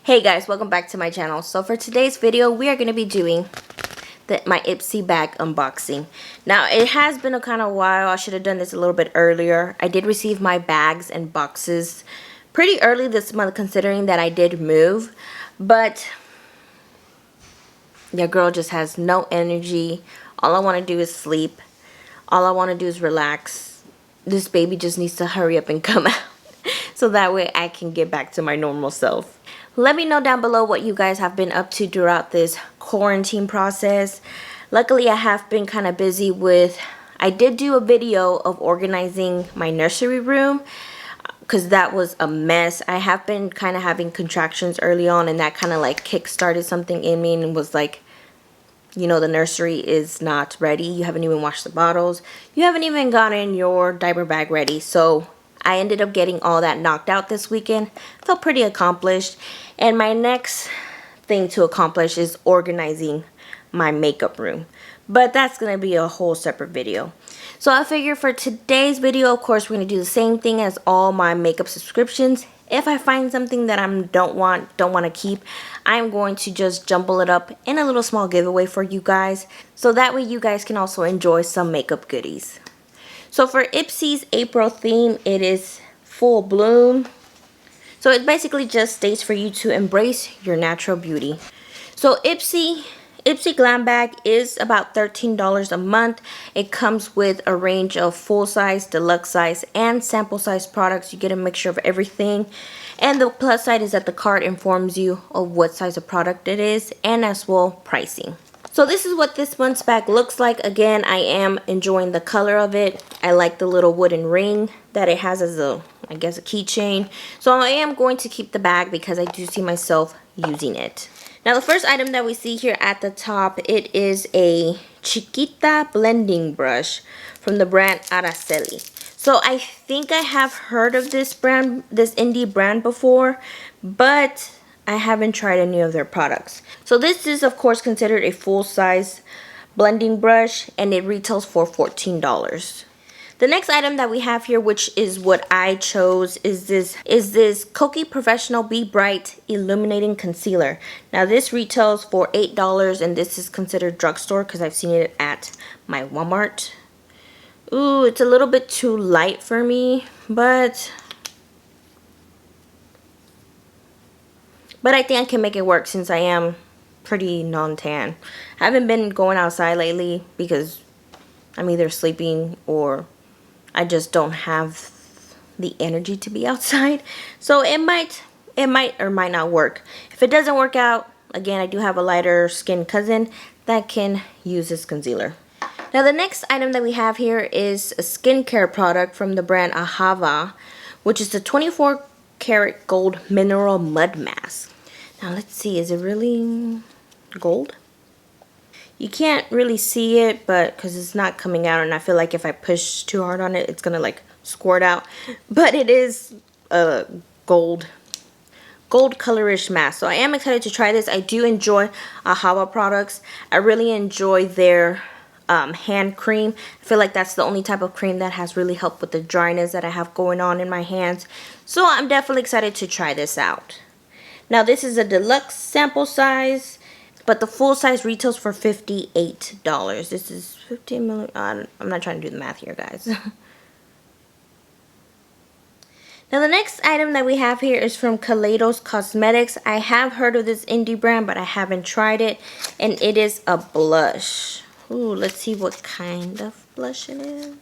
Hey guys, welcome back to my channel. So for today's video, we are going to be doing my Ipsy bag unboxing. Now, it has been a kind of while. I should have done this a little bit earlier. I did receive my bags and boxes pretty early this month, considering that I did move. But your girl just has no energy. All I want to do is sleep. All I want to do is relax. This baby just needs to hurry up and come out so that way I can get back to my normal self. Let me know down below what you guys have been up to throughout this quarantine process. Luckily, I have been kind of busy with, I did do a video of organizing my nursery room because that was a mess. I have been kind of having contractions early on, and that kind of like kick-started something in me and was like, you know, the nursery is not ready. You haven't even washed the bottles. You haven't even gotten your diaper bag ready. So I ended up getting all that knocked out this weekend. Felt pretty accomplished. And my next thing to accomplish is organizing my makeup room. But that's going to be a whole separate video. So I figure for today's video, of course, we're going to do the same thing as all my makeup subscriptions. If I find something that I don't want to keep, I'm going to just jumble it up in a little small giveaway for you guys. So that way you guys can also enjoy some makeup goodies. So for Ipsy's April theme, it is Full Bloom. So it basically just states for you to embrace your natural beauty. So Ipsy Glam Bag is about $13 a month. It comes with a range of full size, deluxe size, and sample size products. You get a mixture of everything. And the plus side is that the card informs you of what size of product it is, and as well pricing. So this is what this month's bag looks like. Again, I am enjoying the color of it. I like the little wooden ring that it has as a, I guess, a keychain. So I am going to keep the bag because I do see myself using it. Now the first item that we see here at the top, it is a Chiquita blending brush from the brand Araceli. So I think I have heard of this brand, this indie brand before, but I haven't tried any of their products. So this is of course considered a full-size blending brush, and it retails for $14. The next item that we have here, which is what I chose, is this Kokie Professional Be Bright Illuminating Concealer. Now this retails for $8, and this is considered drugstore because I've seen it at my Walmart. Ooh, it's a little bit too light for me, but I think I can make it work since I am pretty non-tan. I haven't been going outside lately because I'm either sleeping or I just don't have the energy to be outside. So it might or might not work. If it doesn't work out, again, I do have a lighter skin cousin that can use this concealer. Now the next item that we have here is a skincare product from the brand Ahava, which is the 24 karat gold mineral mud mask. Now let's see, is it really gold? You can't really see it, but because it's not coming out, and I feel like if I push too hard on it, it's gonna like squirt out. But it is a gold colorish mask. So I am excited to try this. I do enjoy Ahava products. I really enjoy their hand cream. I feel like that's the only type of cream that has really helped with the dryness that I have going on in my hands. So I'm definitely excited to try this out. Now this is a deluxe sample size, but the full size retails for $58. This is 15 million. I'm not trying to do the math here, guys. Now the next item that we have here is from Kaleidos Cosmetics. I have heard of this indie brand, but I haven't tried it, and it is a blush. Ooh, let's see what kind of blush it is.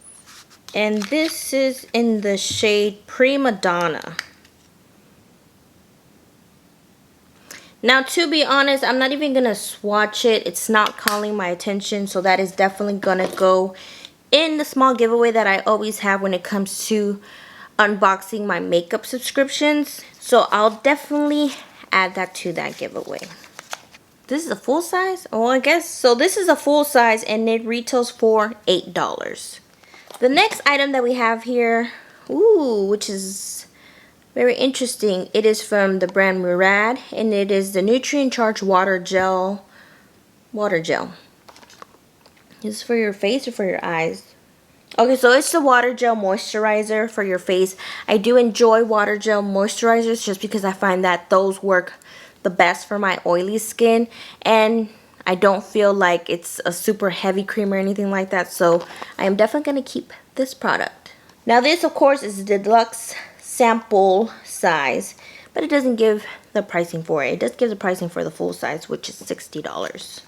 And this is in the shade Prima Donna. Now, to be honest, I'm not even going to swatch it. It's not calling my attention, so that is definitely going to go in the small giveaway that I always have when it comes to unboxing my makeup subscriptions. So I'll definitely add that to that giveaway. This is a full size? Oh, I guess. So this is a full size, and it retails for $8. The next item that we have here, ooh, which is very interesting. It is from the brand Murad, and it is the Nutrient Charged Water Gel. Is this for your face or for your eyes? Okay, so it's the water gel moisturizer for your face. I do enjoy water gel moisturizers just because I find that those work the best for my oily skin, and I don't feel like it's a super heavy cream or anything like that, so I am definitely going to keep this product. Now this, of course, is the deluxe sample size, but it doesn't give the pricing for it. It does give the pricing for the full size, which is $60.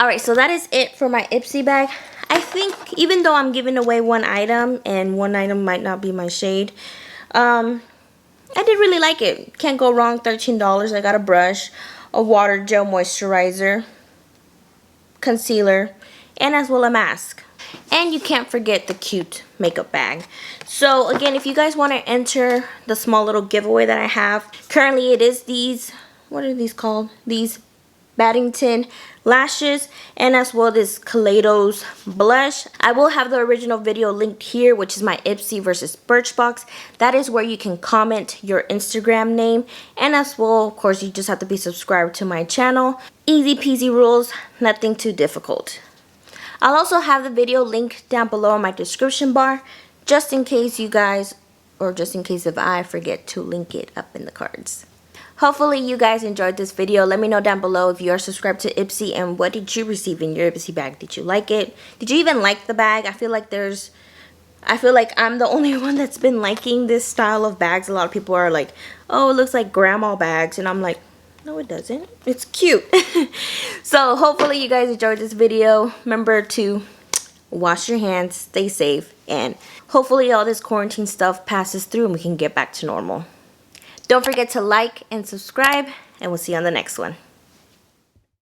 Alright, so that is it for my Ipsy bag. I think even though I'm giving away one item, and one item might not be my shade, I did really like it. Can't go wrong, $13. I got a brush, a water gel moisturizer, concealer, and as well a mask. And you can't forget the cute makeup bag. So again, if you guys want to enter the small little giveaway that I have, currently it is these, what are these called? These Baddington lashes, and as well this Kaleidos blush. I will have the original video linked here, which is my Ipsy versus Birchbox. That is where you can comment your Instagram name, and as well, of course, you just have to be subscribed to my channel. Easy peasy rules, nothing too difficult. I'll also have the video linked down below in my description bar, just in case you guys, or just in case if I forget to link it up in the cards. Hopefully you guys enjoyed this video. Let me know down below if you are subscribed to Ipsy, and what did you receive in your Ipsy bag. Did you like it? Did you even like the bag? I feel like I'm the only one that's been liking this style of bags. A lot of people are like, oh, it looks like grandma bags, and I'm like, no, it doesn't. It's cute. So hopefully you guys enjoyed this video. Remember to wash your hands, stay safe, and hopefully all this quarantine stuff passes through and we can get back to normal. Don't forget to like and subscribe, and we'll see you on the next one.